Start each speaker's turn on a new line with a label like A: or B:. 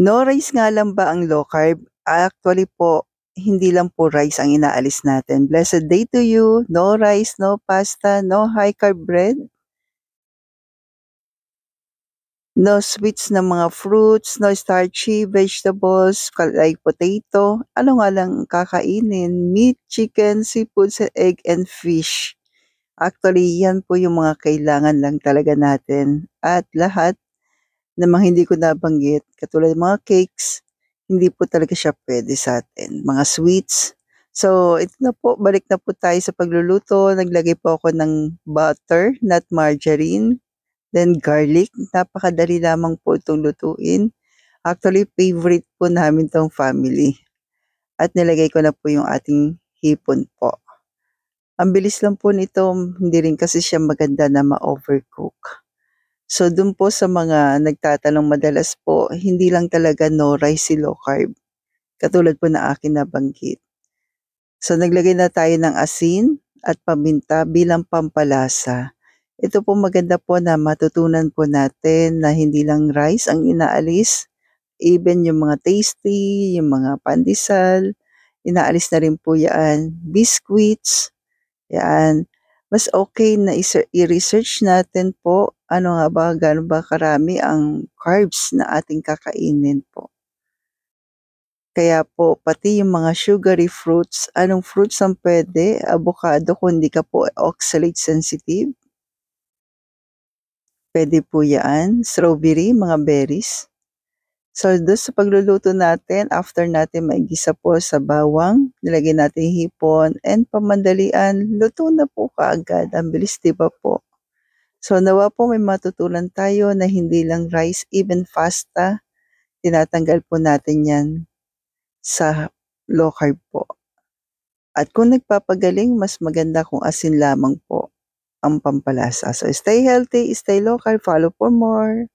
A: No rice nga lang ba ang low carb? Actually po, hindi lang po rice ang inaalis natin. Blessed day to you. No rice, no pasta, no high carb bread, no sweets na mga fruits, no starchy vegetables like potato. Ano nga lang kakainin? Meat, chicken, seafoods, egg, and fish. Actually, yan po yung mga kailangan lang talaga natin. At lahat na mga hindi ko nabanggit, katulad ng mga cakes, hindi po talaga siya puwede sa'tin, mga sweets. So, ito na po, balik na po tayo sa pagluluto. Naglagay po ako ng butter, not margarine, then garlic. Napakadali lamang po itong lutuin. Actually, favorite po namin 'tong family at nilagay ko na po yung ating hipon po. Ang bilis lang po nito, hindi rin kasi siya maganda na ma-overcook. So dun po sa mga nagtatanong madalas po, hindi lang talaga no rice si low carb, katulad po na aking nabanggit. So naglagay na tayo ng asin at paminta bilang pampalasa. Ito po maganda po na matutunan po natin na hindi lang rice ang inaalis, even yung mga tasty, yung mga pandesal, inaalis na rin po yan, biscuits, yan. Mas okay na i-research natin po ano nga ba, gaano ba karami ang carbs na ating kakainin po. Kaya po pati yung mga sugary fruits, anong fruits ang puwede? Avocado kung hindi ka po oxalate sensitive, puwede po 'yan. Strawberry, mga berries. So dun sa pagluluto natin, after natin maigisa po sa bawang, nilagay natin yung hipon and pamandalian, luto na po kaagad. Ang bilis 'di ba po? So nawa po may matutunan tayo na hindi lang rice, even pasta, tinatanggal po natin 'yan sa low carb po. At kung nagpapagaling, mas maganda kung asin lamang po ang pampalasa. So stay healthy, stay low carb, follow for more.